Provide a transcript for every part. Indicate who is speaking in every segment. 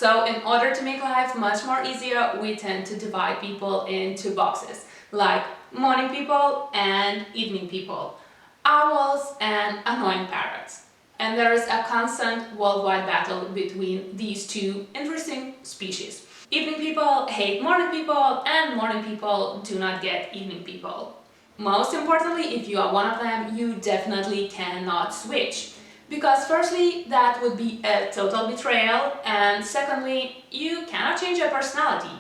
Speaker 1: So in order to make life much more easier, we tend to divide people into boxes, like morning people and evening people, owls and annoying parrots. And there is a constant worldwide battle between these two interesting species. Evening people hate morning people, and morning people do not get evening people. Most importantly, if you are one of them, you definitely cannot switch. Because firstly, that would be a total betrayal, and secondly, you cannot change your personality.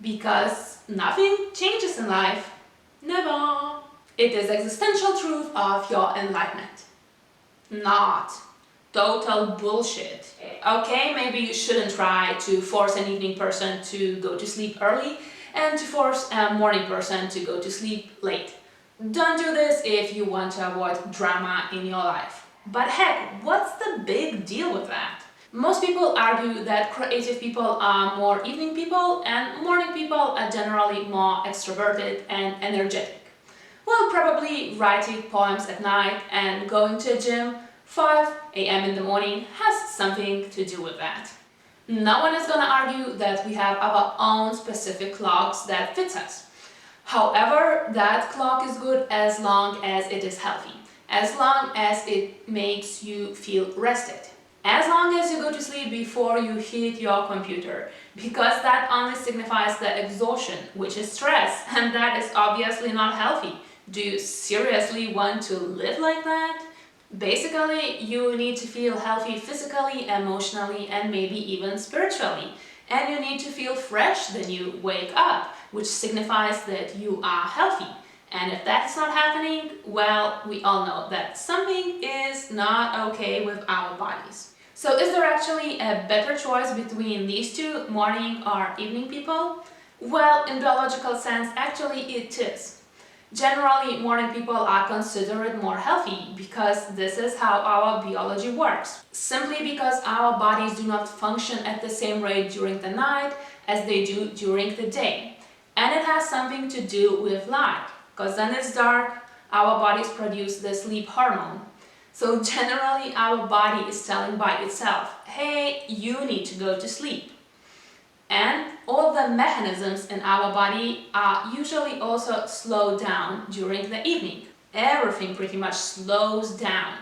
Speaker 1: Because nothing changes in life. Never. It is existential truth of your enlightenment. Not total bullshit. Okay, maybe you shouldn't try to force an evening person to go to sleep early and to force a morning person to go to sleep late. Don't do this if you want to avoid drama in your life. But heck, what's the big deal with that? Most people argue that creative people are more evening people and morning people are generally more extroverted and energetic. Well, probably writing poems at night and going to a gym 5 a.m. in the morning has something to do with that. No one is gonna argue that we have our own specific clocks that fits us. However, that clock is good as long as it is healthy, as long as it makes you feel rested, as long as you go to sleep before you hit your computer, because that only signifies the exhaustion, which is stress, and that is obviously not healthy. Do you seriously want to live like that? Basically, you need to feel healthy physically, emotionally, and maybe even spiritually. And you need to feel fresh when you wake up, which signifies that you are healthy. And if that's not happening, well, we all know that something is not okay with our bodies. So is there actually a better choice between these two, morning or evening people? Well, in biological sense, actually it is. Generally, morning people are considered more healthy because this is how our biology works. Simply because our bodies do not function at the same rate during the night as they do during the day. And it has something to do with light, because when it's dark, our bodies produce the sleep hormone. So generally, our body is telling by itself, hey, you need to go to sleep. And all the mechanisms in our body are usually also slowed down during the evening. Everything pretty much slows down.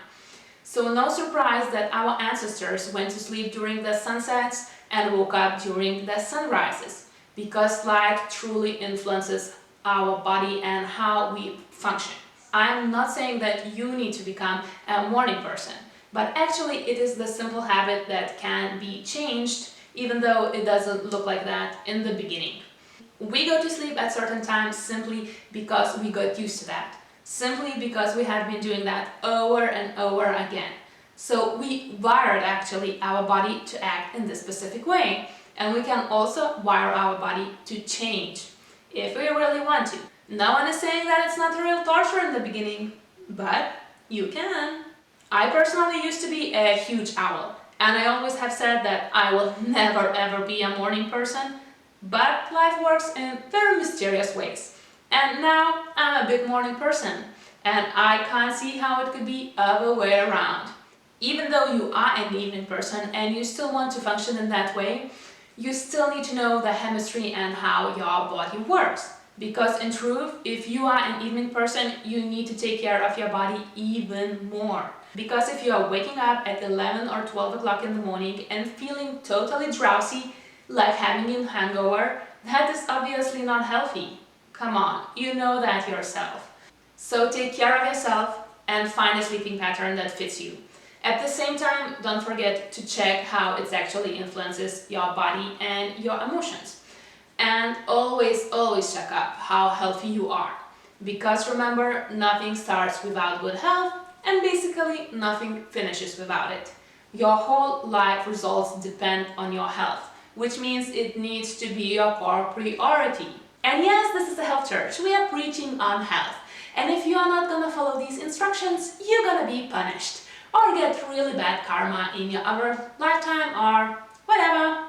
Speaker 1: So no surprise that our ancestors went to sleep during the sunsets and woke up during the sunrises, because light truly influences our body and how we function. I'm not saying that you need to become a morning person, but actually it is the simple habit that can be changed, even though it doesn't look like that in the beginning. We go to sleep at certain times simply because we got used to that, simply because we have been doing that over and over again. So we wired actually our body to act in this specific way, and we can also wire our body to change if we really want to. No one is saying that it's not a real torture in the beginning, but you can. I personally used to be a huge owl, and I always have said that I will never ever be a morning person, but life works in very mysterious ways. And now I'm a big morning person, and I can't see how it could be other way around. Even though you are an evening person and you still want to function in that way, you still need to know the chemistry and how your body works. Because in truth, if you are an evening person, you need to take care of your body even more. Because if you are waking up at 11 or 12 o'clock in the morning and feeling totally drowsy, like having a hangover, that is obviously not healthy. Come on, you know that yourself. So take care of yourself and find a sleeping pattern that fits you. At the same time, don't forget to check how it actually influences your body and your emotions. And always check up how healthy you are. Because remember, nothing starts without good health, and basically nothing finishes without it. Your whole life results depend on your health, which means it needs to be your core priority. And yes, this is a health church. We are preaching on health. And if you are not gonna follow these instructions, you're gonna be punished or get really bad karma in your other lifetime or whatever.